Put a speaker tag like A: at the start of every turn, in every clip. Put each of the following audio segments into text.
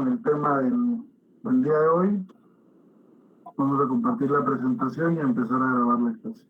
A: con el tema del día de hoy. Vamos a compartir la presentación y a empezar a grabar la clase.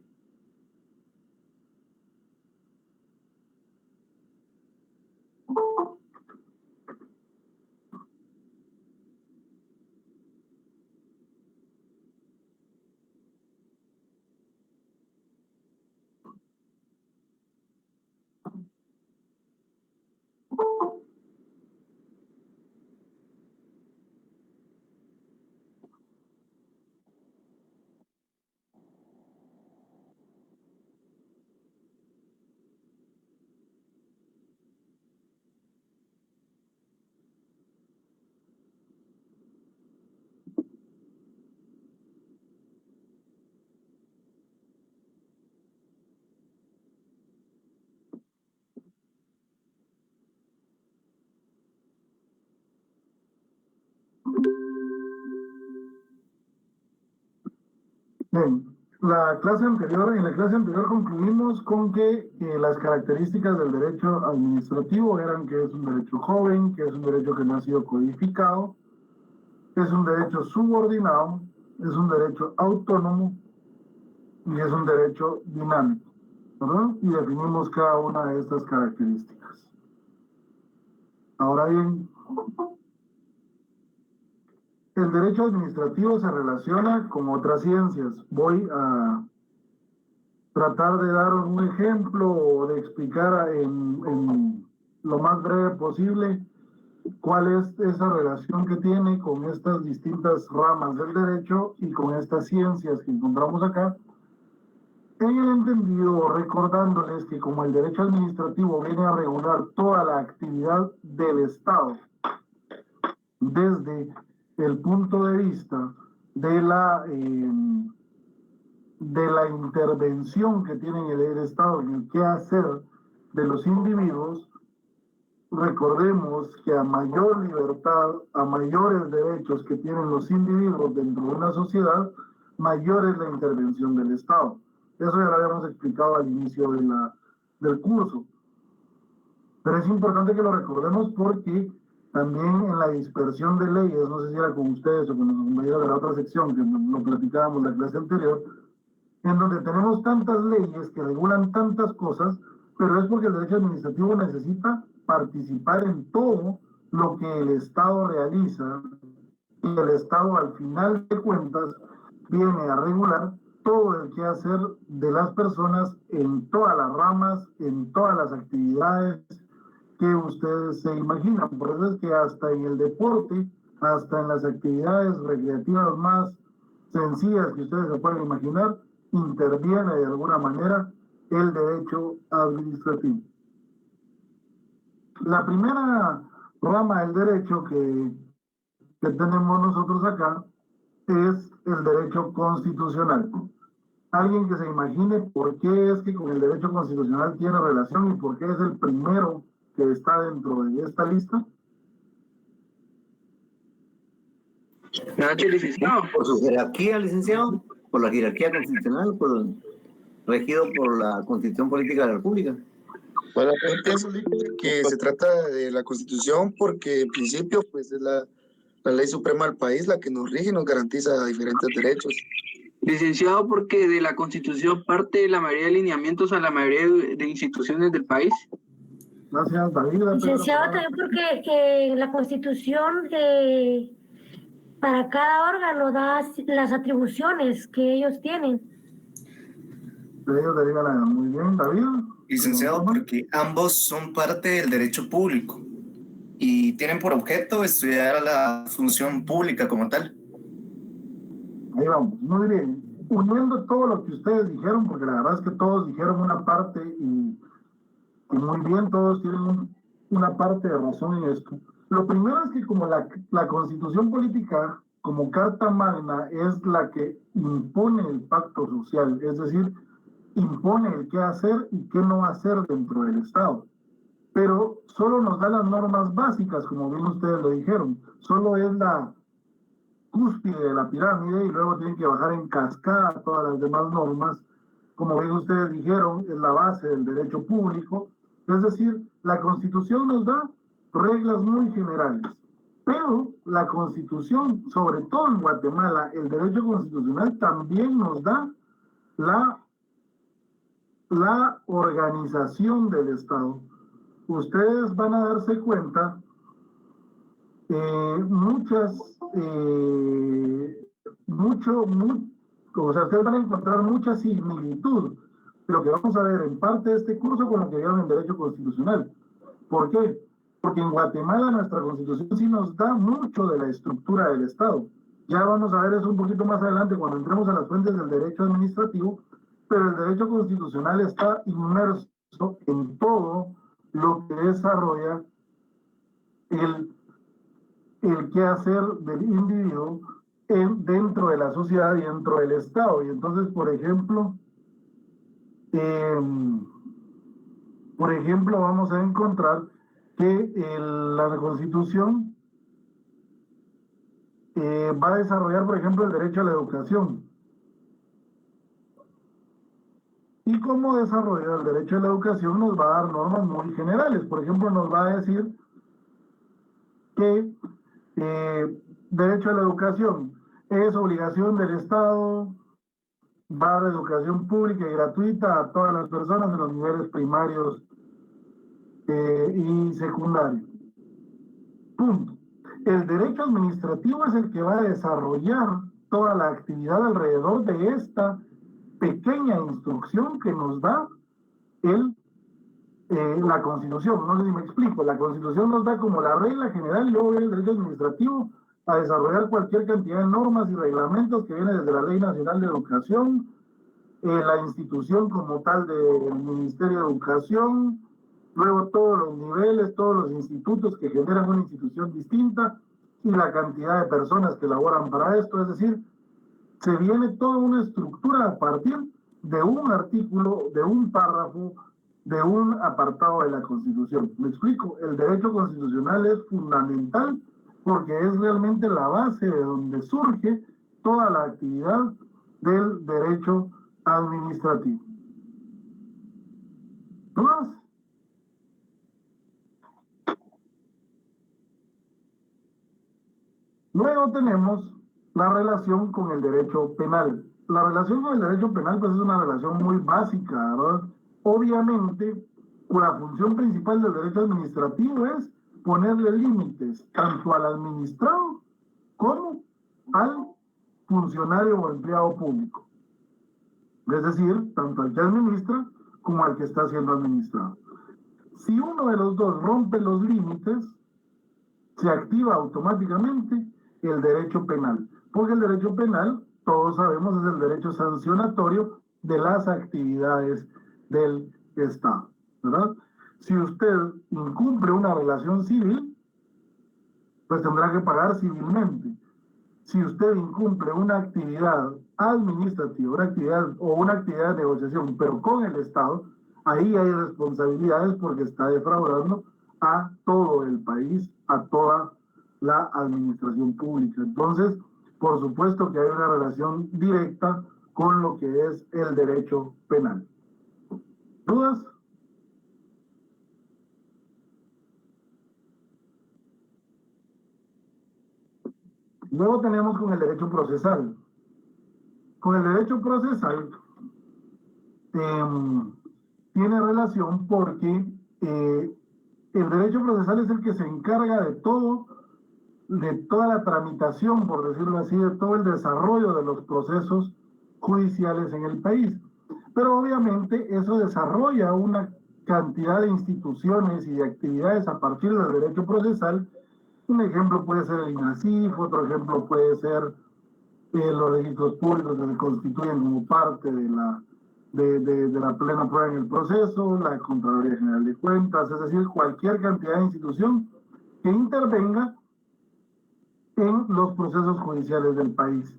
A: Bien, en la clase anterior concluimos con que las características del derecho administrativo eran que es un derecho joven, que es un derecho que no ha sido codificado, es un derecho subordinado, es un derecho autónomo y es un derecho dinámico, ¿verdad? Y definimos cada una de estas características. Ahora bien, el derecho administrativo se relaciona con otras ciencias. Voy a tratar de dar un ejemplo o de explicar en lo más breve posible cuál es esa relación que tiene con estas distintas ramas del derecho y con estas ciencias que encontramos acá. En el entendido, recordándoles que como el derecho administrativo viene a regular toda la actividad del Estado, desde el punto de vista de la intervención que tiene el Estado en el quehacer de los individuos, recordemos que a mayor libertad, a mayores derechos que tienen los individuos dentro de una sociedad, mayor es la intervención del Estado. Eso ya lo habíamos explicado al inicio del curso. Pero es importante que lo recordemos porque también en la dispersión de leyes, no sé si era con ustedes o con los compañeros de la otra sección, que lo platicábamos la clase anterior, en donde tenemos tantas leyes que regulan tantas cosas, pero es porque el derecho administrativo necesita participar en todo lo que el Estado realiza y el Estado al final de cuentas viene a regular todo el quehacer de las personas en todas las ramas, en todas las actividades que ustedes se imaginan. Por eso es que hasta en el deporte, hasta en las actividades recreativas más sencillas que ustedes se pueden imaginar, interviene de alguna manera el derecho administrativo. La primera rama del derecho que tenemos nosotros acá es el derecho constitucional. Alguien que se imagine por qué es que con el derecho constitucional tiene relación y por qué es el primero que está dentro de esta lista.
B: Gracias, licenciado.
C: Por su jerarquía, licenciado, por la jerarquía constitucional, regido por la Constitución Política de la República.
D: Bueno, yo pienso que se trata de la Constitución porque en principio pues es la ley suprema del país la que nos rige y nos garantiza diferentes derechos.
B: Licenciado, porque de la Constitución parte la mayoría de lineamientos a la mayoría de instituciones del país.
A: Gracias, David.
E: Licenciado, también porque la Constitución para cada órgano da las atribuciones que ellos tienen.
A: Ellos derivan muy bien, David.
F: Licenciado, porque ambos son parte del derecho público y tienen por objeto estudiar la función pública como tal.
A: Ahí vamos, muy bien. Uniendo todo lo que ustedes dijeron, porque la verdad es que todos dijeron una parte y muy bien, todos tienen una parte de razón en esto. Lo primero es que como la Constitución Política, como Carta Magna, es la que impone el pacto social, es decir, impone el qué hacer y qué no hacer dentro del Estado. Pero solo nos da las normas básicas, como bien ustedes lo dijeron. Solo es la cúspide de la pirámide y luego tienen que bajar en cascada todas las demás normas. Como bien ustedes dijeron, es la base del derecho público. Es decir, la Constitución nos da reglas muy generales, Pero la Constitución, sobre todo en Guatemala, el derecho constitucional también nos da la organización del Estado. Ustedes van a darse cuenta o sea, ustedes van a encontrar mucha similitud de lo que vamos a ver en parte de este curso con lo que vieron en Derecho Constitucional. ¿Por qué? Porque en Guatemala nuestra Constitución sí nos da mucho de la estructura del Estado. Ya vamos a ver eso un poquito más adelante cuando entremos a las fuentes del derecho administrativo, pero el derecho constitucional está inmerso en todo lo que desarrolla el quehacer del individuo dentro de la sociedad y dentro del Estado. Y entonces, por ejemplo, vamos a encontrar que la Constitución va a desarrollar, por ejemplo, el derecho a la educación. Y cómo desarrollar el derecho a la educación nos va a dar normas muy generales. Por ejemplo, nos va a decir que derecho a la educación es obligación del Estado dar educación pública y gratuita a todas las personas en los niveles primarios y secundarios. Punto. El derecho administrativo es el que va a desarrollar toda la actividad alrededor de esta pequeña instrucción que nos da la Constitución. No sé si me explico. La Constitución nos da como la regla general y luego viene el derecho administrativo a desarrollar cualquier cantidad de normas y reglamentos que viene desde la Ley Nacional de Educación, la institución como tal del Ministerio de Educación, luego todos los niveles, todos los institutos que generan una institución distinta y la cantidad de personas que laboran para esto. Es decir, se viene toda una estructura a partir de un artículo, de un párrafo, de un apartado de la Constitución. ¿Me explico? El derecho constitucional es fundamental porque es realmente la base de donde surge toda la actividad del derecho administrativo. ¿No más? Luego tenemos la relación con el derecho penal. La relación con el derecho penal pues es una relación muy básica, ¿verdad? Obviamente, la función principal del derecho administrativo es ponerle límites tanto al administrado como al funcionario o empleado público. Es decir, tanto al que administra como al que está siendo administrado. Si uno de los dos rompe los límites, se activa automáticamente el derecho penal. Porque el derecho penal, todos sabemos, es el derecho sancionatorio de las actividades del Estado, ¿verdad? Si usted incumple una relación civil, pues tendrá que pagar civilmente. Si usted incumple una actividad administrativa, una actividad de negociación, pero con el Estado, ahí hay responsabilidades porque está defraudando a todo el país, a toda la administración pública. Entonces, por supuesto que hay una relación directa con lo que es el derecho penal. ¿Dudas? Luego tenemos con el derecho procesal. Con el derecho procesal tiene relación porque el derecho procesal es el que se encarga de toda la tramitación, por decirlo así, de todo el desarrollo de los procesos judiciales en el país. Pero obviamente eso desarrolla una cantidad de instituciones y de actividades a partir del derecho procesal. Un ejemplo puede ser el INASIF, otro ejemplo puede ser los registros públicos que se constituyen como parte de la plena prueba en el proceso, la Contraloría General de Cuentas, es decir, cualquier cantidad de institución que intervenga en los procesos judiciales del país.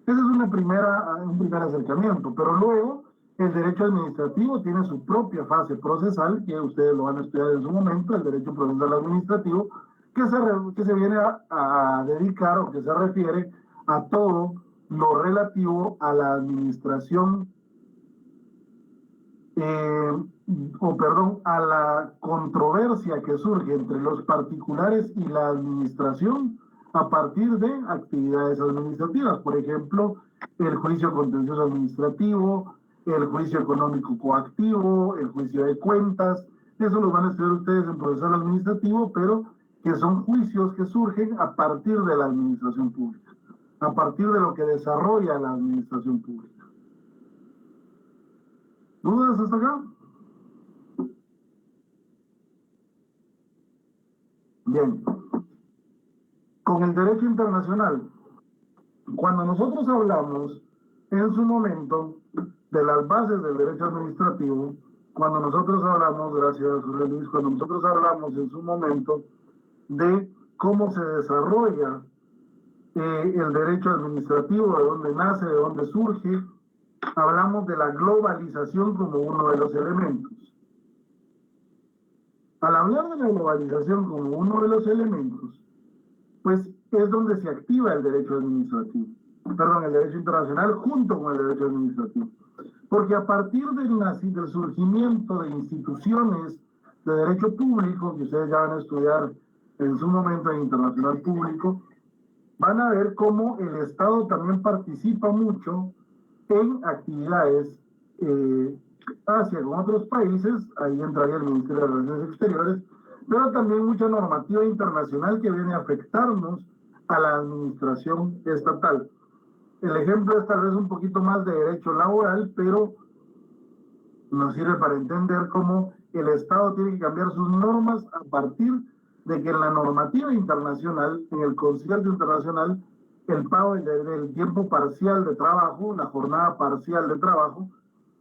A: Ese es un primer acercamiento, pero luego el derecho administrativo tiene su propia fase procesal, que ustedes lo van a estudiar en su momento, el derecho procesal administrativo, que se viene a dedicar o que se refiere a todo lo relativo a la administración a la controversia que surge entre los particulares y la administración a partir de actividades administrativas. Por ejemplo, el juicio contencioso administrativo, el juicio económico coactivo, el juicio de cuentas. Eso lo van a estudiar ustedes en procesal administrativo, pero que son juicios que surgen a partir de la administración pública, a partir de lo que desarrolla la administración pública. ¿Dudas hasta acá? Bien. Con el derecho internacional, cuando nosotros hablamos en su momento de las bases del derecho administrativo, cuando nosotros hablamos, gracias José Luis, cuando nosotros hablamos en su momento de cómo se desarrolla el derecho administrativo, de dónde nace, de dónde surge, hablamos de la globalización como uno de los elementos. Al hablar de la globalización como uno de los elementos, pues es donde se activa el derecho administrativo, perdón, el derecho internacional junto con el derecho administrativo. Porque a partir del surgimiento de instituciones de derecho público, que ustedes ya van a estudiar en su momento en internacional público, van a ver cómo el Estado también participa mucho en actividades hacia con otros países, ahí entraría el Ministerio de Relaciones Exteriores, pero también mucha normativa internacional que viene a afectarnos a la administración estatal. El ejemplo es tal vez un poquito más de derecho laboral, pero nos sirve para entender cómo el Estado tiene que cambiar sus normas a partir de que en la normativa internacional, en el concierto internacional, el pago del tiempo parcial de trabajo, la jornada parcial de trabajo,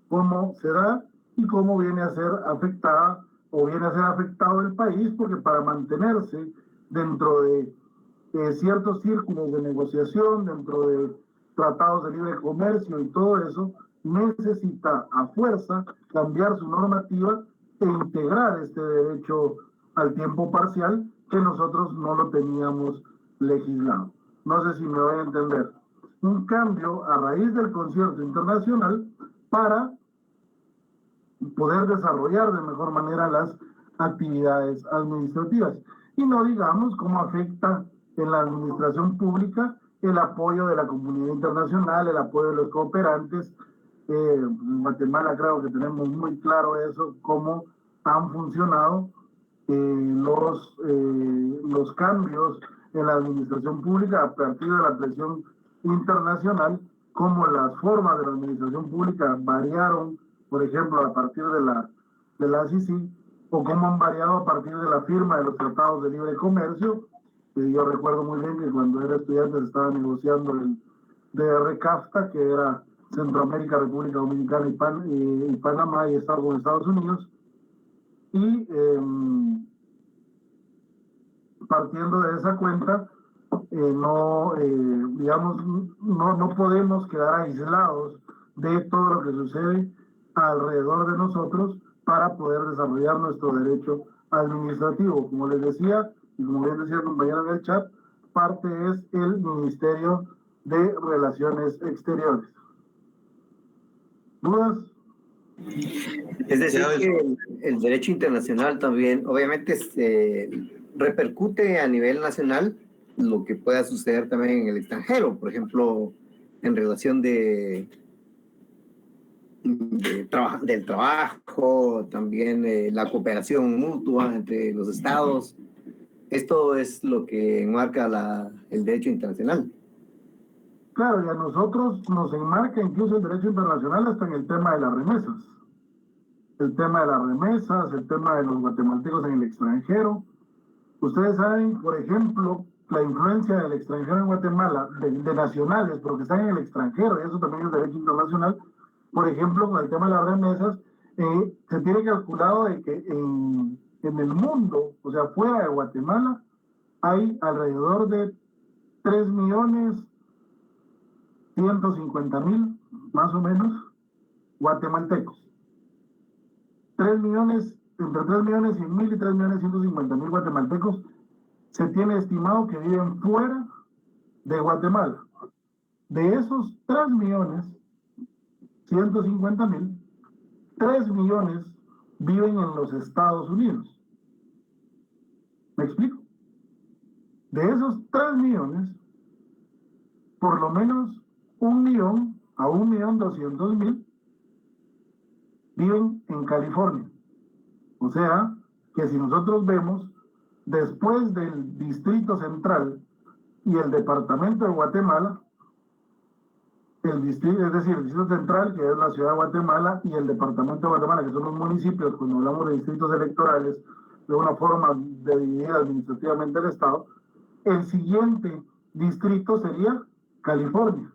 A: cómo se da y cómo viene a ser afectada o viene a ser afectado el país, porque para mantenerse dentro de ciertos círculos de negociación, dentro de tratados de libre comercio y todo eso, necesita a fuerza cambiar su normativa e integrar este derecho al tiempo parcial que nosotros no lo teníamos legislado. No sé si me voy a entender. Un cambio a raíz del concierto internacional para poder desarrollar de mejor manera las actividades administrativas. Y no digamos cómo afecta en la administración pública el apoyo de la comunidad internacional, el apoyo de los cooperantes. En Guatemala creo que tenemos muy claro eso, cómo han funcionado los cambios en la administración pública a partir de la presión internacional, cómo las formas de la administración pública variaron, por ejemplo, a partir de la CICI, o cómo han variado a partir de la firma de los tratados de libre comercio. Yo recuerdo muy bien que cuando era estudiante se estaba negociando el DR-CAFTA, que era Centroamérica, República Dominicana y Panamá y Estados Unidos. Y partiendo de esa cuenta, no podemos quedar aislados de todo lo que sucede alrededor de nosotros para poder desarrollar nuestro derecho administrativo. Como les decía, y como bien decía el compañero en el chat, parte es el Ministerio de Relaciones Exteriores. ¿Dudas?
C: Es decir, que el derecho internacional también, obviamente, repercute a nivel nacional lo que pueda suceder también en el extranjero, por ejemplo, en relación del trabajo, también la cooperación mutua entre los estados. Esto es lo que enmarca el derecho internacional.
A: Claro, y a nosotros nos enmarca incluso el derecho internacional hasta en el tema de las remesas. El tema de las remesas, el tema de los guatemaltecos en el extranjero. Ustedes saben, por ejemplo, la influencia del extranjero en Guatemala, de nacionales, pero que están en el extranjero, y eso también es derecho internacional. Por ejemplo, con el tema de las remesas, se tiene calculado de que en el mundo, o sea, fuera de Guatemala, hay alrededor de 3.150.000, más o menos, guatemaltecos. 3.100.000 y 3.150.000 guatemaltecos se tiene estimado que viven fuera de Guatemala. De esos 3.150.000, 3 millones viven en los Estados Unidos. ¿Me explico? De esos 3 millones, por lo menos 1 millón a 1.200.000 viven en California. O sea, que si nosotros vemos, después del Distrito Central y el Departamento de Guatemala, el distrito, es decir, el Distrito Central, que es la ciudad de Guatemala, y el Departamento de Guatemala, que son los municipios, cuando hablamos de distritos electorales, de una forma de dividir administrativamente el Estado, el siguiente distrito sería California.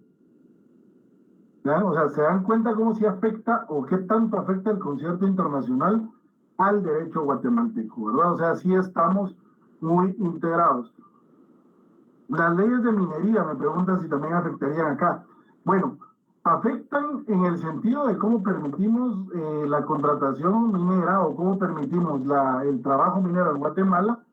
A: ¿Ya? O sea, se dan cuenta cómo se afecta o qué tanto afecta el concierto internacional al derecho guatemalteco, ¿verdad? O sea, sí estamos muy integrados. Las leyes de minería, me preguntan si también afectarían acá. Bueno, afectan en el sentido de cómo permitimos la contratación minera o cómo permitimos el trabajo minero en Guatemala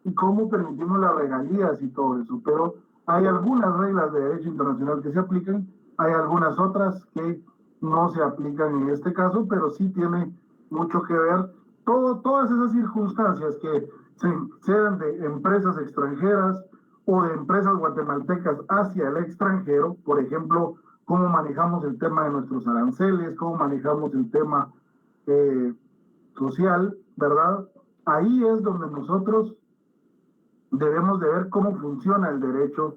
A: y cómo permitimos las regalías y todo eso. Pero hay algunas reglas de derecho internacional que se aplican, hay algunas otras que no se aplican en este caso, pero sí tiene mucho que ver todas esas circunstancias que sean de empresas extranjeras o de empresas guatemaltecas hacia el extranjero, por ejemplo, cómo manejamos el tema de nuestros aranceles, cómo manejamos el tema social, ¿verdad? Ahí es donde nosotros debemos de ver cómo funciona el derecho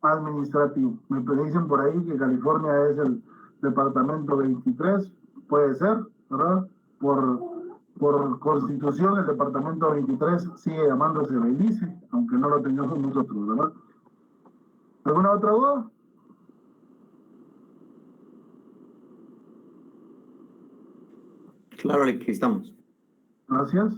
A: administrativo. Me dicen por ahí que California es el departamento 23, puede ser, ¿verdad? Por constitución, el departamento 23 sigue llamándose Belice, aunque no lo tengamos nosotros, ¿verdad? ¿Alguna otra duda?
C: Claro, aquí estamos.
A: Gracias.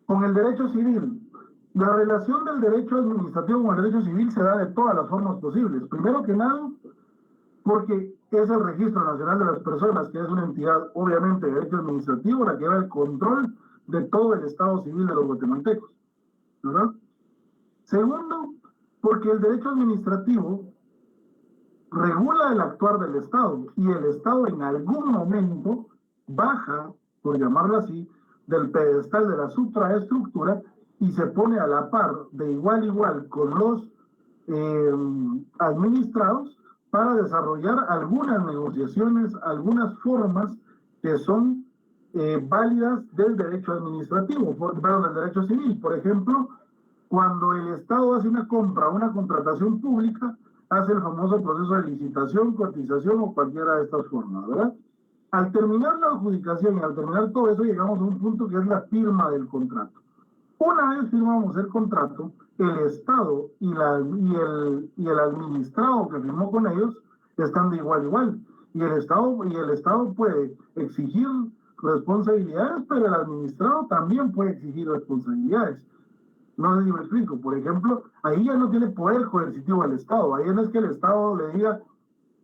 A: Con el derecho civil. La relación del derecho administrativo con el derecho civil se da de todas las formas posibles. Primero que nada, porque es el Registro Nacional de las Personas, que es una entidad, obviamente, de derecho administrativo, la que lleva el control de todo el estado civil de los guatemaltecos, ¿verdad? Segundo, porque el derecho administrativo regula el actuar del Estado, y el Estado en algún momento baja, por llamarlo así, del pedestal de la supraestructura y se pone a la par, de igual a igual, con los administrados, para desarrollar algunas negociaciones, algunas formas que son válidas del derecho administrativo, del derecho civil. Por ejemplo, cuando el Estado hace una compra, una contratación pública, hace el famoso proceso de licitación, cotización o cualquiera de estas formas, ¿verdad? Al terminar la adjudicación y al terminar todo eso, llegamos a un punto que es la firma del contrato. Una vez firmamos el contrato, el Estado y el administrado que firmó con ellos están de igual a igual. Y el Estado puede exigir responsabilidades, pero el administrado también puede exigir responsabilidades. No sé si me explico. Por ejemplo, ahí ya no tiene poder coercitivo el Estado. Ahí no es que el Estado le diga,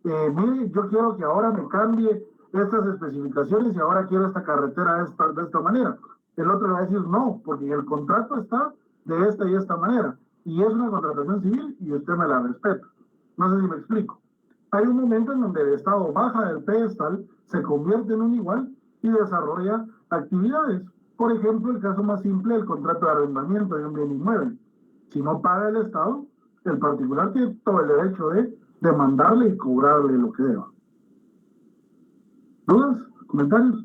A: mire, yo quiero que ahora me cambie estas especificaciones y ahora quiero esta carretera de esta manera. El otro le va a decir no, porque el contrato está de esta y esta manera. Y es una contratación civil y usted me la respeta. No sé si me explico. Hay un momento en donde el Estado baja del pedestal, se convierte en un igual y desarrolla actividades. Por ejemplo, el caso más simple, el contrato de arrendamiento de un bien inmueble. Si no paga el Estado, el particular tiene todo el derecho de demandarle y cobrarle lo que deba. ¿Dudas? ¿Comentarios?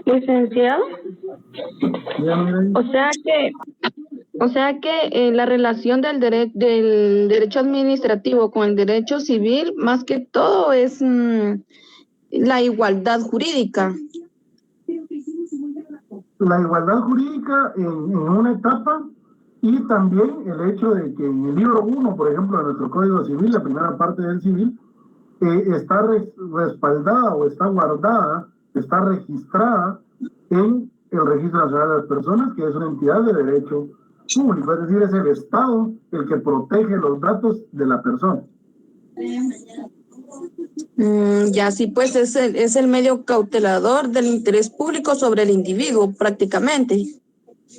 G: Licenciado, o sea que la relación del derecho administrativo con el derecho civil, más que todo, es la igualdad jurídica.
A: La igualdad jurídica en una etapa, y también el hecho de que en el libro 1, por ejemplo, de nuestro Código Civil, la primera parte del civil, está respaldada o está guardada, está registrada en el Registro Nacional de las Personas, que es una entidad de derecho público, es decir, es el Estado el que protege los datos de la persona.
G: Ya sí, pues es el medio cautelador del interés público sobre el individuo, prácticamente.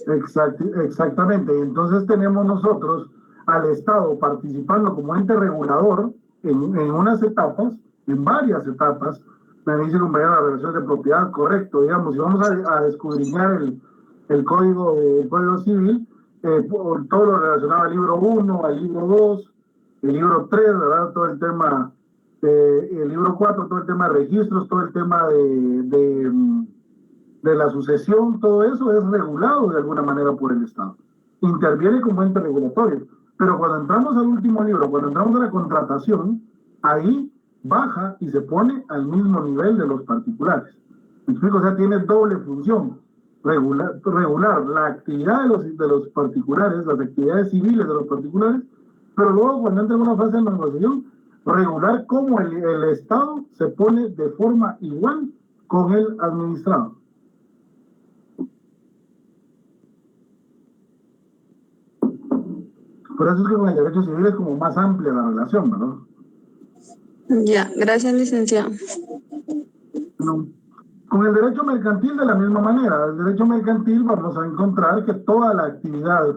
A: Exactamente. Entonces tenemos nosotros al Estado participando como ente regulador, en unas etapas, en varias etapas, me dice compañero la relación de propiedad, correcto, digamos, si vamos a descudriñar el código civil, por todo lo relacionado al libro 1, al libro 2, el libro 3, ¿verdad? Todo el tema, el libro 4, todo el tema de registros, todo el tema de la sucesión, todo eso es regulado de alguna manera por el Estado. Interviene como ente regulatorio. Pero cuando entramos al último libro, cuando entramos a la contratación, ahí baja y se pone al mismo nivel de los particulares. ¿Me explico? O sea, tiene doble función. Regular la actividad de los particulares, las actividades civiles de los particulares, pero luego cuando entra en una fase de negociación, regular cómo el Estado se pone de forma igual con el administrado. Por eso es que con el derecho civil es como más amplia la relación, ¿verdad?
G: Ya, gracias, licenciado.
A: No. Con el derecho mercantil de la misma manera. El derecho mercantil vamos a encontrar que toda la actividad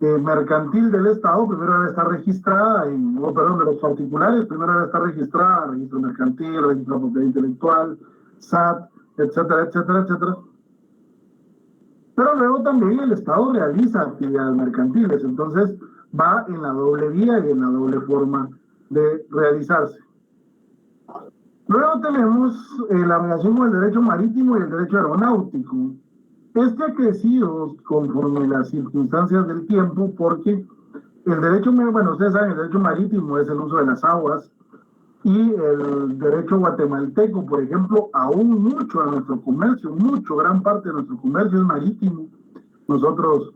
A: mercantil del Estado primero debe estar registrada, de los particulares, primero debe estar registrada, registro mercantil, registro de propiedad intelectual, SAT, etcétera, etcétera, etcétera. Pero luego también el Estado realiza actividades mercantiles, entonces va en la doble vía y en la doble forma de realizarse. Luego tenemos la relación con el derecho marítimo y el derecho aeronáutico. Este ha crecido conforme las circunstancias del tiempo porque el derecho, bueno, ustedes saben, el derecho marítimo es el uso de las aguas y el derecho guatemalteco, por ejemplo, aún mucho de nuestro comercio, gran parte de nuestro comercio es marítimo. Nosotros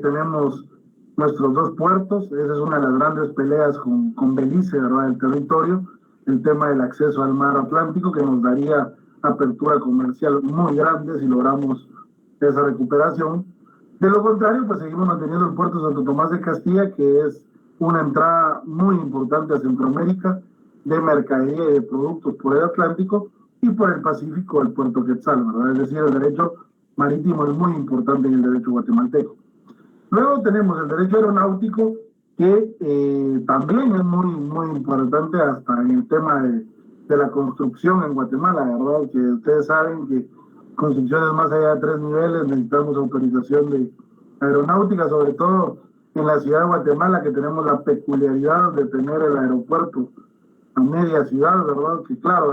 A: tenemos nuestros 2 puertos, esa es una de las grandes peleas con Belice, ¿verdad? El territorio, el tema del acceso al mar Atlántico que nos daría apertura comercial muy grande si logramos esa recuperación. De lo contrario, pues seguimos manteniendo el puerto Santo Tomás de Castilla, que es una entrada muy importante a Centroamérica de mercadería y de productos por el Atlántico y por el Pacífico el puerto Quetzal, ¿verdad? Es decir, el derecho marítimo es muy importante en el derecho guatemalteco. Luego tenemos el derecho aeronáutico, que también es muy importante hasta en el tema de la construcción en Guatemala, ¿verdad? Que ustedes saben que construcciones más allá de 3 niveles necesitamos autorización de aeronáutica, sobre todo en la ciudad de Guatemala, que tenemos la peculiaridad de tener el aeropuerto a media ciudad, ¿verdad? Que claro,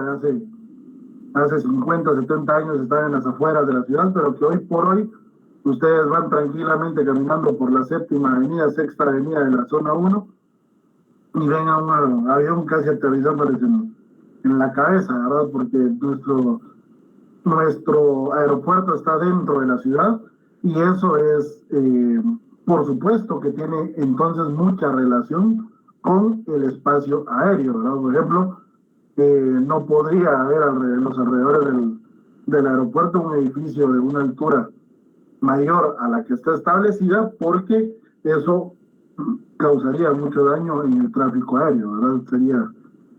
A: hace 50, 70 años están en las afueras de la ciudad, pero que hoy por hoy ustedes van tranquilamente caminando por la 7ª avenida, 6ª avenida de la zona 1 y ven a un avión casi aterrizándoles en la cabeza, ¿verdad? Porque nuestro aeropuerto está dentro de la ciudad y eso es, por supuesto, que tiene entonces mucha relación con el espacio aéreo, ¿verdad? Por ejemplo, no podría haber en los alrededores del aeropuerto un edificio de una altura mayor a la que está establecida porque eso causaría mucho daño en el tráfico aéreo, ¿verdad? Sería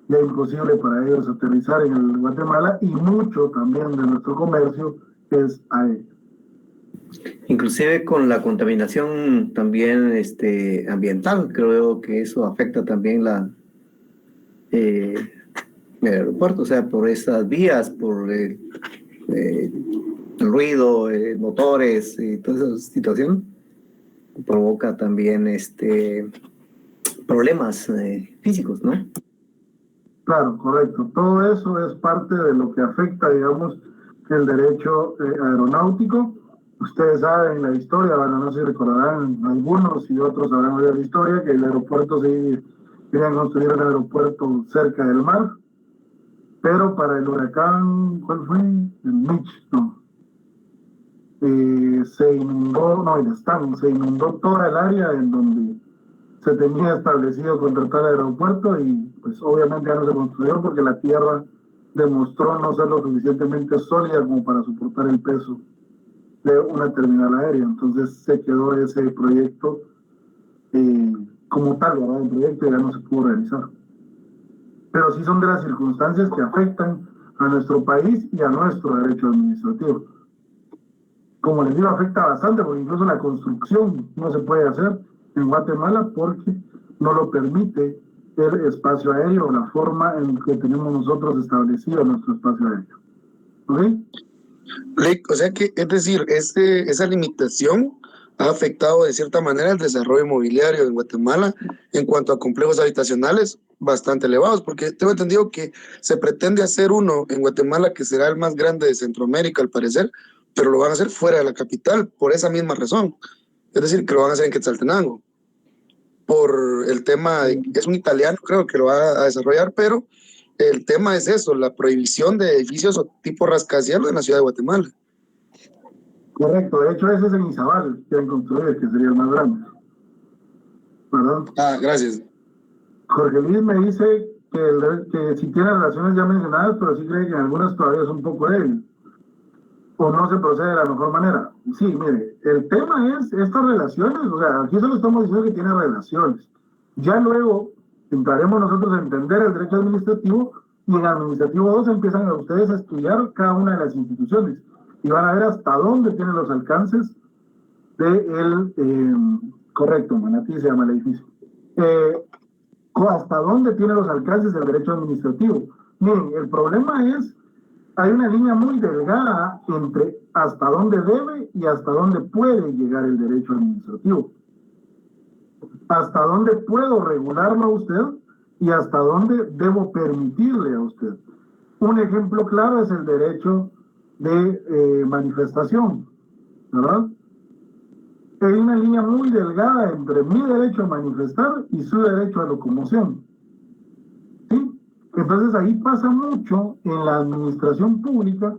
A: ya imposible para ellos aterrizar en el Guatemala y mucho también de nuestro comercio es aéreo.
C: Inclusive con la contaminación también ambiental, creo que eso afecta también el aeropuerto, o sea, por esas vías, por el ruido, motores y toda esa situación, provoca también problemas físicos, ¿no?
A: Claro, correcto. Todo eso es parte de lo que afecta, digamos, el derecho aeronáutico. Ustedes saben la historia, bueno, no sé si recordarán algunos y otros sabrán de la historia, que el aeropuerto querían construir un aeropuerto cerca del mar, pero para el huracán, ¿cuál fue? El Mitch, no. Se inundó toda el área en donde se tenía establecido contratar el aeropuerto y pues obviamente ya no se construyó porque la tierra demostró no ser lo suficientemente sólida como para soportar el peso de una terminal aérea. Entonces se quedó ese proyecto como tal, ¿verdad? El proyecto ya no se pudo realizar. Pero sí son de las circunstancias que afectan a nuestro país y a nuestro derecho administrativo. Como les digo, afecta bastante porque incluso la construcción no se puede hacer en Guatemala porque no lo permite el espacio aéreo o la forma en que tenemos nosotros establecido nuestro espacio aéreo. ¿Ok?
D: O sea que, es decir, esa limitación ha afectado de cierta manera el desarrollo inmobiliario en Guatemala en cuanto a complejos habitacionales bastante elevados, porque tengo entendido que se pretende hacer uno en Guatemala que será el más grande de Centroamérica al parecer, pero lo van a hacer fuera de la capital por esa misma razón. Es decir, que lo van a hacer en Quetzaltenango. Por el tema, es un italiano creo que lo va a desarrollar, pero el tema es eso, la prohibición de edificios o tipo rascacielos en la ciudad de Guatemala.
A: Correcto, de hecho ese es en Izabal, que quieren construir, que sería el más grande. ¿Verdad?
D: Gracias.
A: Jorge Luis me dice que si tiene relaciones ya mencionadas, pero sí cree que en algunas todavía es un poco débil. O no se procede de la mejor manera. Sí, mire, el tema es estas relaciones, o sea, aquí solo estamos diciendo que tiene relaciones. Ya luego entraremos nosotros a entender el derecho administrativo y en administrativo 2 empiezan a ustedes a estudiar cada una de las instituciones y van a ver hasta dónde tienen los alcances correcto, Manatí se llama el edificio. Hasta dónde tiene los alcances del derecho administrativo. Miren, el problema es, hay una línea muy delgada entre hasta dónde debe y hasta dónde puede llegar el derecho administrativo. Hasta dónde puedo regularlo a usted y hasta dónde debo permitirle a usted. Un ejemplo claro es el derecho de manifestación, ¿verdad? Hay una línea muy delgada entre mi derecho a manifestar y su derecho a locomoción. ¿Sí? Entonces ahí pasa mucho en la administración pública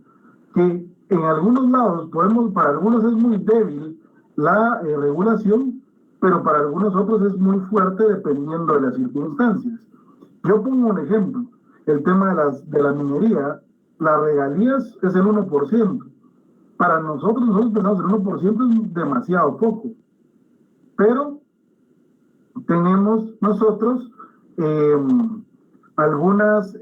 A: que en algunos lados para algunos es muy débil la regulación, pero para algunos otros es muy fuerte dependiendo de las circunstancias. Yo pongo un ejemplo, el tema de la minería, las regalías es el 1%. Para nosotros pensamos el 1% es demasiado poco, pero tenemos nosotros algunas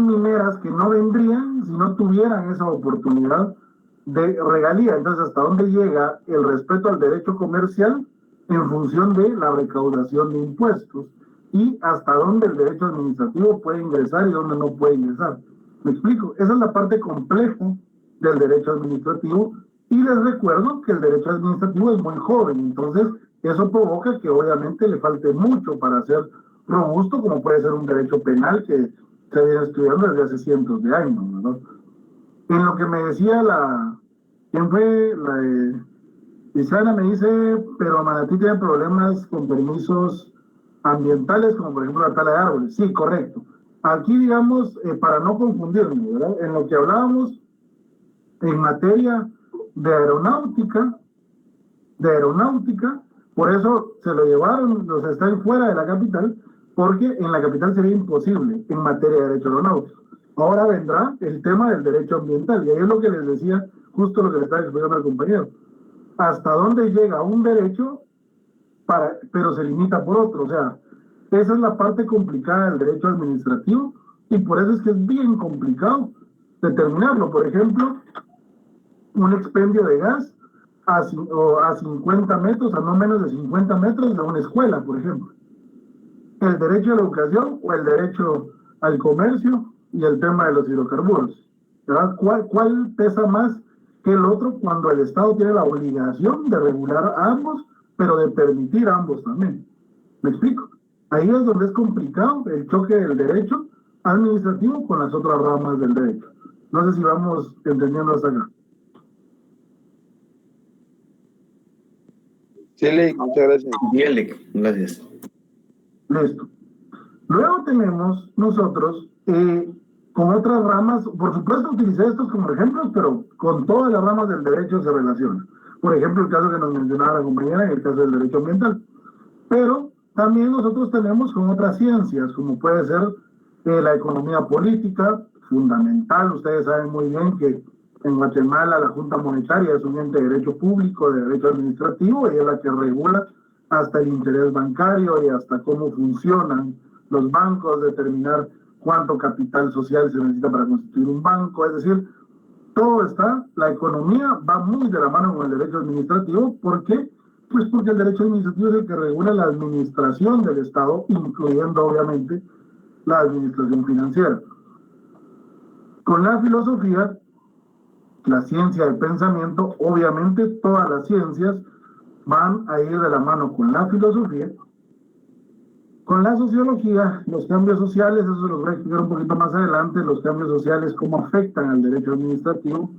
A: mineras que no vendrían si no tuvieran esa oportunidad de regalía. Entonces, ¿hasta dónde llega el respeto al derecho comercial en función de la recaudación de impuestos? Y hasta dónde el derecho administrativo puede ingresar y dónde no puede ingresar. ¿Me explico? Esa es la parte compleja del derecho administrativo y les recuerdo que el derecho administrativo es muy joven, entonces eso provoca que obviamente le falte mucho para ser robusto, como puede ser un derecho penal que se viene estudiando desde hace cientos de años, ¿verdad? En lo que me decía ¿quién fue? Isana me dice, pero Manatí tiene problemas con permisos ambientales, como por ejemplo la tala de árboles. Sí, correcto. Aquí, digamos, para no confundirme, ¿verdad? En lo que hablábamos en materia de aeronáutica, por eso se lo llevaron, los están fuera de la capital, porque en la capital sería imposible en materia de derecho aeronáutico. Ahora vendrá el tema del derecho ambiental, y ahí es lo que les decía, justo lo que le estaba explicando al compañero. Hasta dónde llega un derecho, pero se limita por otro, o sea, esa es la parte complicada del derecho administrativo y por eso es que es bien complicado determinarlo. Por ejemplo, un expendio de gas a 50 metros, a no menos de 50 metros de una escuela, por ejemplo. El derecho a la educación o el derecho al comercio y el tema de los hidrocarburos, ¿verdad? ¿Cuál pesa más que el otro cuando el Estado tiene la obligación de regular a ambos, pero de permitir a ambos también? ¿Me explico? Ahí es donde es complicado el choque del derecho administrativo con las otras ramas del derecho. No sé si vamos entendiendo hasta acá.
H: Sí, Lick, muchas gracias.
C: Bien, Lick, gracias.
A: Listo. Luego tenemos nosotros, con otras ramas, por supuesto utilicé estos como ejemplos, pero con todas las ramas del derecho se relaciona. Por ejemplo, el caso que nos mencionaba la compañera, en el caso del derecho ambiental. Pero también nosotros tenemos con otras ciencias, como puede ser la economía política, fundamental. Ustedes saben muy bien que en Guatemala la Junta Monetaria es un ente de derecho público, de derecho administrativo, y es la que regula hasta el interés bancario y hasta cómo funcionan los bancos, determinar cuánto capital social se necesita para constituir un banco. Es decir, todo está, la economía va muy de la mano con el derecho administrativo porque Pues porque el derecho administrativo es el que regula la administración del Estado, incluyendo obviamente la administración financiera. Con la filosofía, la ciencia del pensamiento, obviamente todas las ciencias van a ir de la mano con la filosofía. Con la sociología, los cambios sociales, eso los voy a explicar un poquito más adelante, los cambios sociales, cómo afectan al derecho administrativo.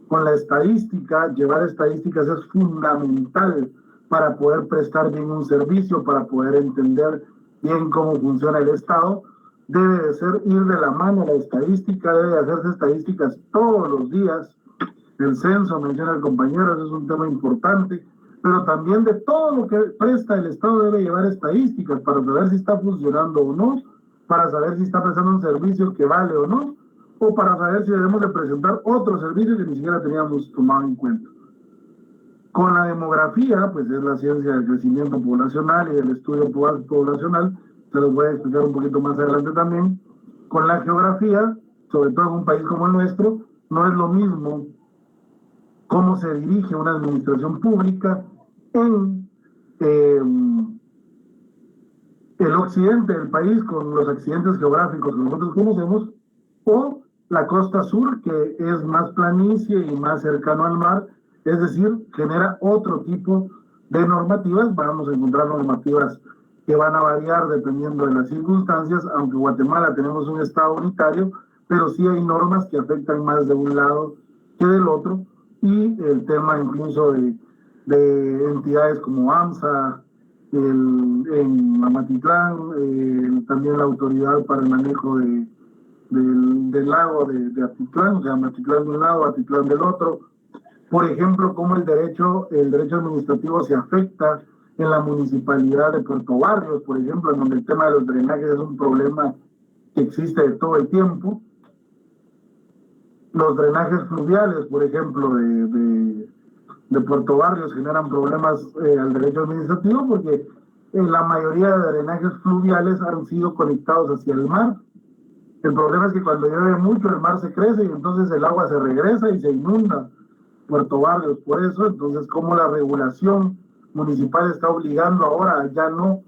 A: Con la estadística, llevar estadísticas es fundamental para poder prestar bien un servicio, para poder entender bien cómo funciona el Estado. Debe de ser ir de la mano la estadística, debe de hacerse estadísticas todos los días. El censo, menciona el compañero, eso es un tema importante, pero también de todo lo que presta el Estado debe llevar estadísticas para saber si está funcionando o no, para saber si está prestando un servicio que vale o no, o para saber si debemos de presentar otro servicio que ni siquiera teníamos tomado en cuenta. Con la demografía, pues es la ciencia del crecimiento poblacional y del estudio poblacional, se los voy a explicar un poquito más adelante también. Con la geografía, sobre todo en un país como el nuestro, no es lo mismo cómo se dirige una administración pública en el occidente del país, con los accidentes geográficos que nosotros conocemos, o la costa sur, que es más planicie y más cercano al mar, es decir, genera otro tipo de normativas. Vamos a encontrar normativas que van a variar dependiendo de las circunstancias, aunque en Guatemala tenemos un estado unitario, pero sí hay normas que afectan más de un lado que del otro, y el tema incluso de entidades como AMSA, en Amatitlán, también la autoridad para el manejo del lago de Atitlán, o sea, Amatitlán de un lado, Atitlán del otro. Por ejemplo, cómo el derecho administrativo se afecta en la municipalidad de Puerto Barrios, por ejemplo, en donde el tema de los drenajes es un problema que existe de todo el tiempo. Los drenajes fluviales, por ejemplo, de Puerto Barrios generan problemas al derecho administrativo porque la mayoría de drenajes fluviales han sido conectados hacia el mar. El problema es que cuando llueve mucho el mar se crece y entonces el agua se regresa y se inunda Puerto Barrios. Por eso, entonces, como la regulación municipal está obligando ahora ya no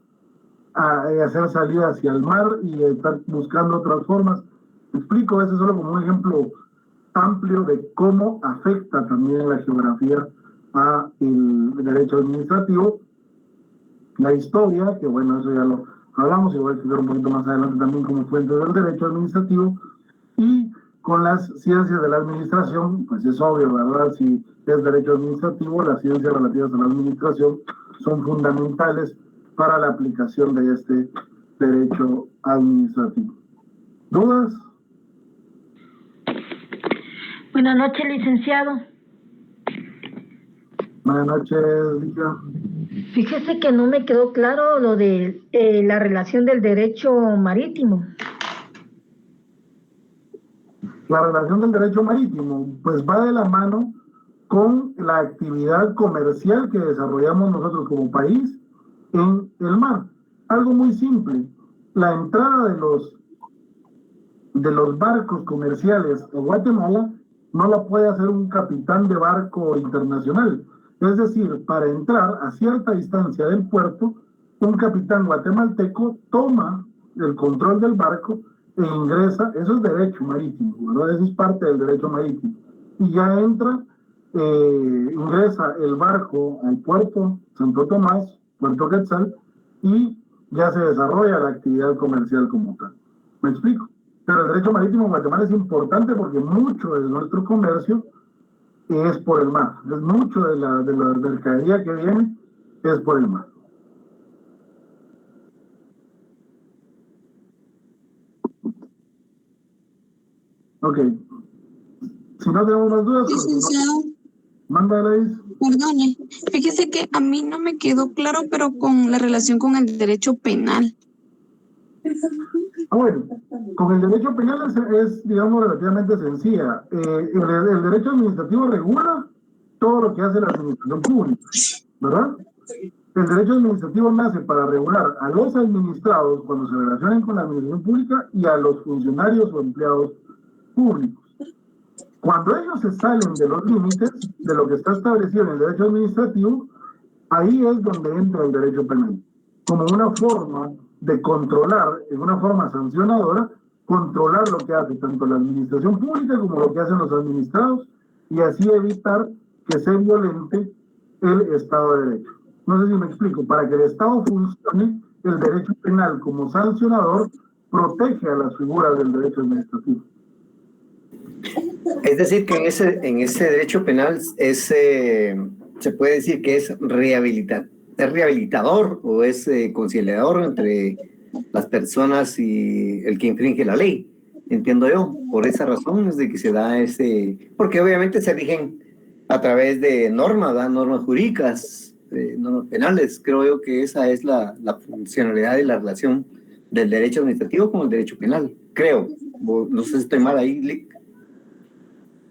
A: a hacer salida hacia el mar y estar buscando otras formas. Explico eso solo como un ejemplo amplio de cómo afecta también la geografía a el derecho administrativo. La historia, que bueno, eso ya lo hablamos y voy a explicar un poquito más adelante también como fuente del derecho administrativo. Y con las ciencias de la administración, pues es obvio, ¿verdad? Si es derecho administrativo, las ciencias relativas a la administración son fundamentales para la aplicación de este derecho administrativo. ¿Dudas?
E: Buenas noches, licenciado.
A: Buenas noches, Licia.
E: Fíjese que no me quedó claro lo de la relación del derecho marítimo.
A: La relación del derecho marítimo, pues va de la mano con la actividad comercial que desarrollamos nosotros como país en el mar. Algo muy simple, la entrada de los barcos comerciales a Guatemala no la puede hacer un capitán de barco internacional. Es decir, para entrar a cierta distancia del puerto, un capitán guatemalteco toma el control del barco e ingresa, eso es derecho marítimo, ¿verdad? Eso es parte del derecho marítimo. Y ya entra, ingresa el barco al puerto Santo Tomás, Puerto Quetzal, y ya se desarrolla la actividad comercial como tal. ¿Me explico? Pero el derecho marítimo en Guatemala es importante porque mucho de nuestro comercio es por el mar. Es mucho de la mercadería que viene es por el mar. Ok. Si no tenemos más dudas,
G: licenciado,
A: mándale.
G: perdone, fíjese que a mí no me quedó claro, pero con la relación con el derecho penal.
A: Bueno, con el derecho penal es digamos, relativamente sencilla. El derecho administrativo regula todo lo que hace la administración pública, ¿verdad? El derecho administrativo nace para regular a los administrados cuando se relacionan con la administración pública y a los funcionarios o empleados públicos. Cuando ellos se salen de los límites de lo que está establecido en el derecho administrativo, Ahí es donde entra el derecho penal, como una forma de controlar, en una forma sancionadora, controlar lo que hace tanto la administración pública como lo que hacen los administrados, y así evitar que se violente el Estado de Derecho. No sé si me explico. Para que el Estado funcione, el derecho penal como sancionador protege a las figuras del derecho administrativo.
C: Es decir, que en ese derecho penal se puede decir que es rehabilitador o es conciliador entre las personas y el que infringe la ley. Entiendo yo. Por esa razón es de que se da porque obviamente se rigen a través de normas, normas jurídicas, normas penales. Creo yo que esa es la funcionalidad y la relación del derecho administrativo con el derecho penal. Creo. No sé si estoy mal ahí, Lick.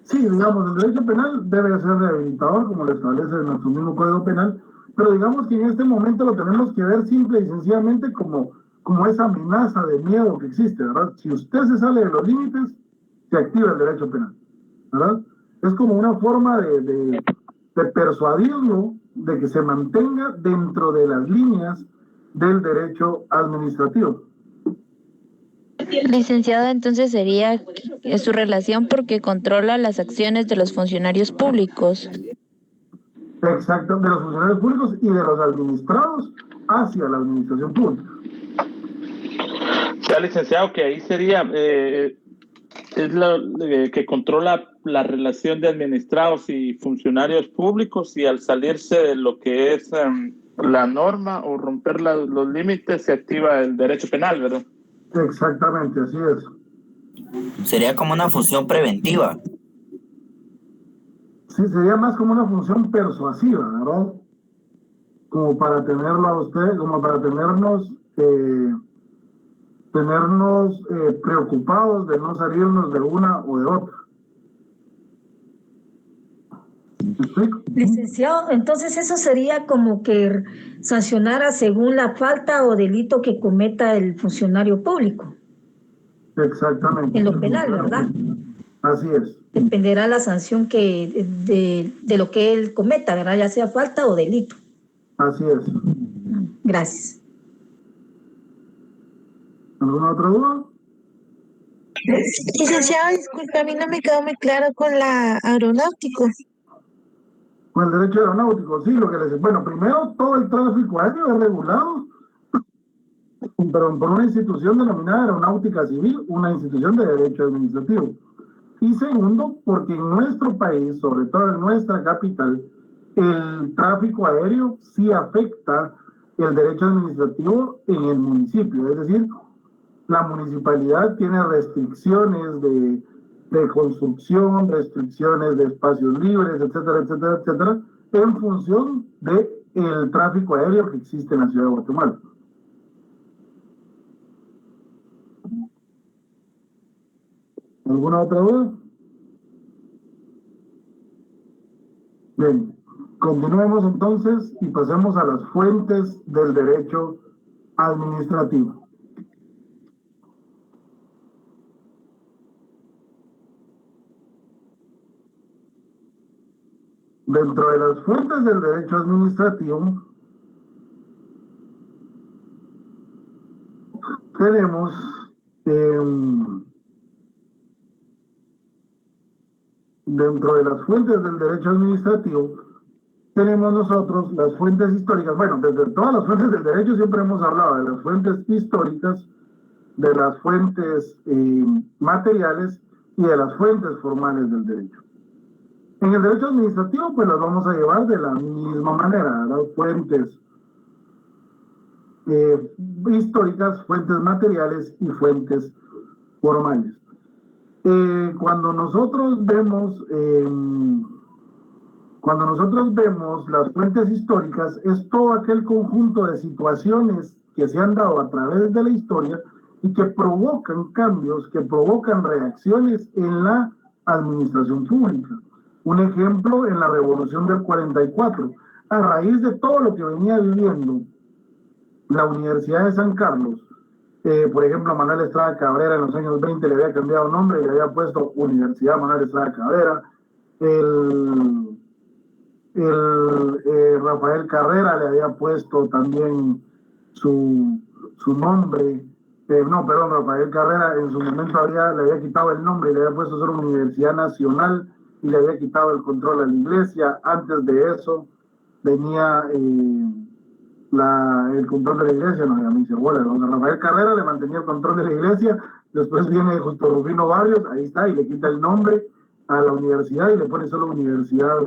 A: Sí, digamos, el derecho penal debe ser rehabilitador, como lo establece nuestro mismo Código Penal, pero digamos que en este momento lo tenemos que ver simple y sencillamente como esa amenaza de miedo que existe, ¿verdad? Si usted se sale de los límites, se activa el derecho penal, ¿verdad? Es como una forma de persuadirlo de que se mantenga dentro de las líneas del derecho administrativo.
H: Licenciado, entonces sería su relación porque controla las acciones de los funcionarios públicos.
A: Exacto, de los funcionarios públicos y de los administrados hacia la administración pública.
I: O sea, licenciado, que ahí sería es que controla la relación de administrados y funcionarios públicos, y al salirse de lo que es la norma o romper los límites se activa el derecho penal, ¿verdad?
A: Exactamente, así es.
J: Sería como una función preventiva.
A: Sí, sería más como una función persuasiva, ¿verdad? Como para tenerlo a usted, como para tenernos preocupados de no salirnos de una o de otra. ¿Me explico?
K: Licenciado, entonces eso sería como que sancionara según la falta o delito que cometa el funcionario público.
A: Exactamente.
K: En lo penal, ¿verdad?
A: Así es.
K: Dependerá la sanción de lo que él cometa, ¿verdad? Ya sea falta o delito.
A: Así es.
K: Gracias.
A: ¿Alguna otra duda?
H: Licenciado, disculpe, a mí no me quedó muy claro con la aeronáutico.
A: Con el derecho aeronáutico, sí, lo que les... Bueno, primero, todo el tráfico aéreo es regulado pero por una institución denominada Aeronáutica Civil, una institución de derecho administrativo. Y segundo, porque en nuestro país, sobre todo en nuestra capital, el tráfico aéreo sí afecta el derecho administrativo en el municipio. Es decir, la municipalidad tiene restricciones de construcción, restricciones de espacios libres, etcétera, etcétera, etcétera, en función del tráfico aéreo que existe en la ciudad de Guatemala. ¿Alguna otra duda? Bien, continuemos entonces y pasemos a las fuentes del derecho administrativo. Dentro de las fuentes del derecho administrativo tenemos dentro de las fuentes del derecho administrativo tenemos nosotros las fuentes históricas. Bueno, desde todas las fuentes del derecho siempre hemos hablado de las fuentes históricas, de las fuentes materiales y de las fuentes formales del derecho. En el derecho administrativo, pues las vamos a llevar de la misma manera, las fuentes históricas, fuentes materiales y fuentes formales. Cuando nosotros vemos las fuentes históricas, es todo aquel conjunto de situaciones que se han dado a través de la historia y que provocan cambios, que provocan reacciones en la administración pública. Un ejemplo, en la Revolución del 44, a raíz de todo lo que venía viviendo la Universidad de San Carlos, por ejemplo, Manuel Estrada Cabrera en los años 20 le había cambiado nombre y le había puesto Universidad Manuel Estrada Cabrera. Rafael Carrera le había puesto también su nombre. Rafael Carrera en su momento le había quitado el nombre y le había puesto solo Universidad Nacional y le había quitado el control a la iglesia. Antes de eso venía el control de la iglesia, no, ya me hice bola. Rafael Carrera le mantenía el control de la iglesia, después viene justo Rufino Barrios, ahí está, y le quita el nombre a la universidad y le pone solo Universidad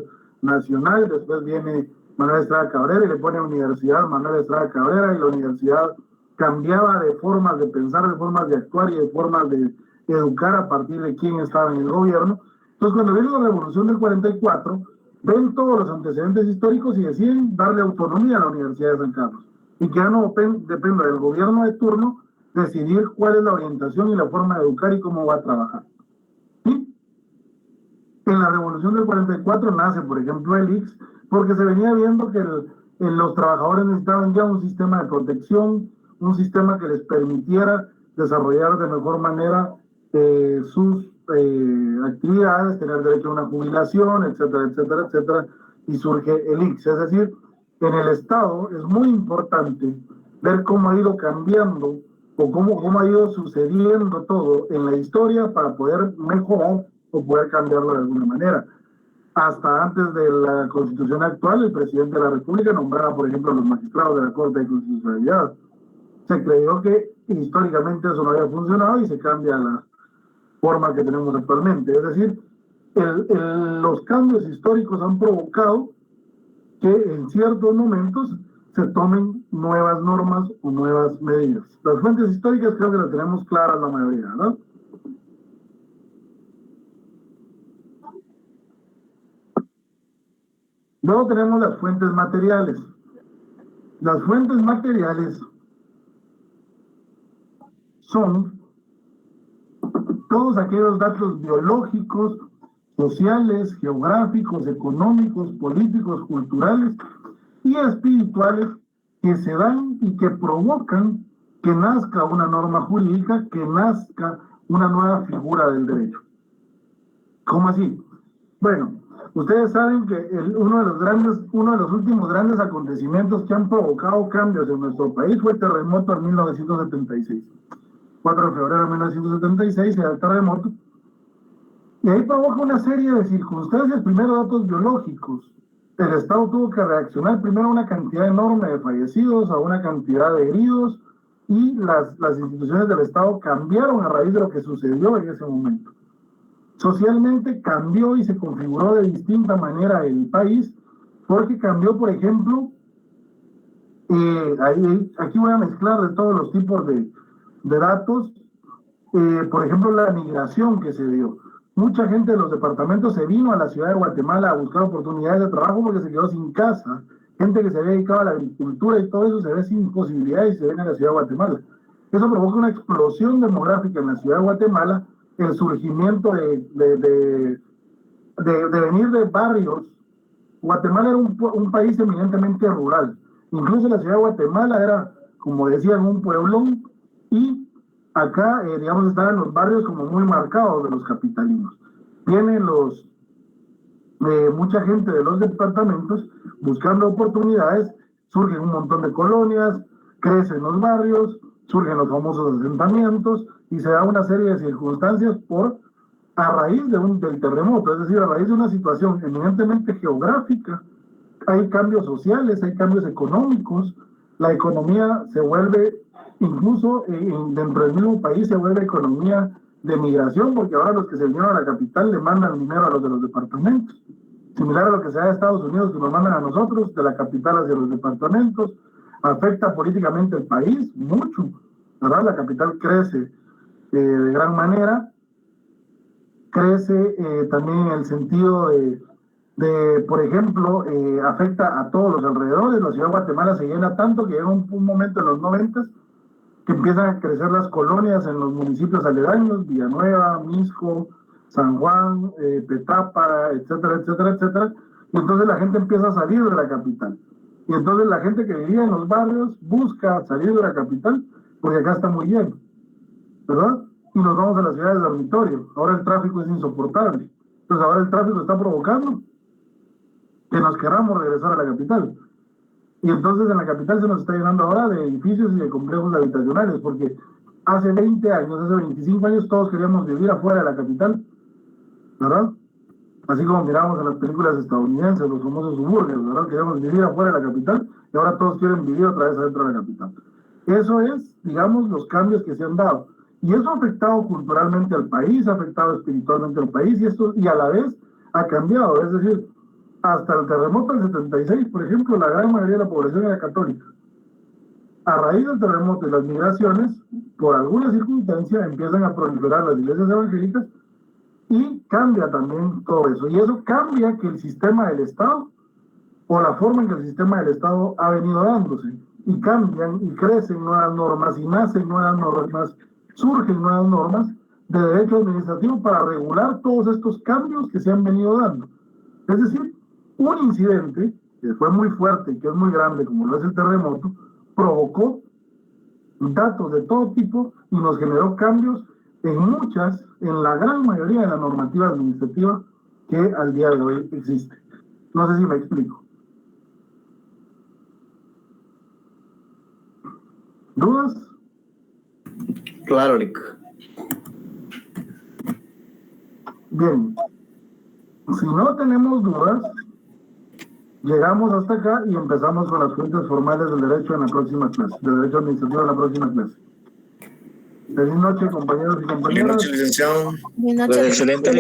A: Nacional. Después viene Manuel Estrada Cabrera y le pone Universidad Manuel Estrada Cabrera, y la universidad cambiaba de formas de pensar, de formas de actuar y de formas de educar a partir de quién estaba en el gobierno. Entonces, cuando viene la revolución del 44, ven todos los antecedentes históricos y deciden darle autonomía a la Universidad de San Carlos, y que ya no depende del gobierno de turno decidir cuál es la orientación y la forma de educar y cómo va a trabajar. ¿Sí? En la revolución del 44 nace, por ejemplo, el ICS, porque se venía viendo que los trabajadores necesitaban ya un sistema de protección, un sistema que les permitiera desarrollar de mejor manera sus actividades, tener derecho a una jubilación, etcétera, etcétera, etcétera, y surge el ICS. Es decir, en el Estado es muy importante ver cómo ha ido cambiando o cómo ha ido sucediendo todo en la historia para poder mejorar o poder cambiarlo de alguna manera. Hasta antes de la Constitución actual, el presidente de la República nombraba, por ejemplo, a los magistrados de la Corte de Constitucionalidad. Se creyó que históricamente eso no había funcionado y se cambia la forma que tenemos actualmente. Es decir, los cambios históricos han provocado que en ciertos momentos se tomen nuevas normas o nuevas medidas. Las fuentes históricas creo que las tenemos claras la mayoría, ¿no? Luego tenemos las fuentes materiales. Las fuentes materiales son todos aquellos datos biológicos, sociales, geográficos, económicos, políticos, culturales y espirituales que se dan y que provocan que nazca una norma jurídica, que nazca una nueva figura del derecho. ¿Cómo así? Bueno, ustedes saben que uno de los últimos grandes acontecimientos que han provocado cambios en nuestro país fue el terremoto en 1976. 4 de febrero de 1976 se da el terremoto, y ahí provoca una serie de circunstancias, primero datos biológicos. El Estado tuvo que reaccionar primero a una cantidad enorme de fallecidos, a una cantidad de heridos, y las instituciones del Estado cambiaron a raíz de lo que sucedió en ese momento. Socialmente cambió y se configuró de distinta manera el país, porque cambió, por ejemplo, aquí voy a mezclar de todos los tipos de datos, por ejemplo, la migración que se dio. Mucha gente de los departamentos se vino a la ciudad de Guatemala a buscar oportunidades de trabajo porque se quedó sin casa. Gente que se había dedicado a la agricultura y todo eso se ve sin posibilidades y se ven a la ciudad de Guatemala. Eso provoca una explosión demográfica en la ciudad de Guatemala, el surgimiento de venir de barrios. Guatemala era un país eminentemente rural. Incluso la ciudad de Guatemala era, como decían, un pueblón, y acá, digamos, estaban los barrios como muy marcados de los capitalinos. Vienen mucha gente de los departamentos buscando oportunidades, surgen un montón de colonias, crecen los barrios, surgen los famosos asentamientos, y se da una serie de circunstancias a raíz del terremoto, es decir, a raíz de una situación eminentemente geográfica. Hay cambios sociales, hay cambios económicos, la economía se vuelve, incluso dentro del mismo país, se vuelve economía de migración, porque ahora los que se vinieron a la capital le mandan dinero a los de los departamentos, similar a lo que se da en Estados Unidos, que nos mandan a nosotros de la capital hacia los departamentos. Afecta políticamente el país mucho, ¿verdad? La capital crece de gran manera, crece también en el sentido por ejemplo, afecta a todos los alrededores. La ciudad de Guatemala se llena tanto que llega un momento en los 90 que empiezan a crecer las colonias en los municipios aledaños, Villanueva, Misco, San Juan, Petapa, etcétera, etcétera, etcétera, y entonces la gente empieza a salir de la capital. Y entonces la gente que vivía en los barrios busca salir de la capital porque acá está muy lleno, ¿verdad? Y nos vamos a las ciudades de dormitorio. Ahora el tráfico es insoportable. Entonces ahora el tráfico está provocando que nos queramos regresar a la capital. Y entonces en la capital se nos está llenando ahora de edificios y de complejos habitacionales, porque hace 20 años, hace 25 años todos queríamos vivir afuera de la capital, ¿verdad? Así como miramos en las películas estadounidenses, los famosos suburbios, ¿verdad? Queríamos vivir afuera de la capital y ahora todos quieren vivir otra vez adentro de la capital. Eso es, digamos, los cambios que se han dado. Y eso ha afectado culturalmente al país, ha afectado espiritualmente al país y a la vez ha cambiado. Es decir, hasta el terremoto del 76, por ejemplo, la gran mayoría de la población era católica. A raíz del terremoto y las migraciones, por alguna circunstancia, empiezan a proliferar las iglesias evangélicas y cambia también todo eso. Y eso cambia que el sistema del Estado, o la forma en que el sistema del Estado ha venido dándose, y cambian y crecen nuevas normas y nacen nuevas normas, surgen nuevas normas de derecho administrativo para regular todos estos cambios que se han venido dando. Es decir, un incidente que fue muy fuerte y que es muy grande, como lo es el terremoto, provocó datos de todo tipo y nos generó cambios en la gran mayoría de la normativa administrativa que al día de hoy existe. No sé si me explico. ¿Dudas?
C: Claro, Lick.
A: Bien. Si no tenemos dudas, llegamos hasta acá y empezamos con las fuentes formales del derecho en la próxima clase, del derecho administrativo en la próxima clase. Feliz noche, compañeros y compañeras.
F: Buenas noches, licenciado.
H: Buenas noches.
C: Excelente.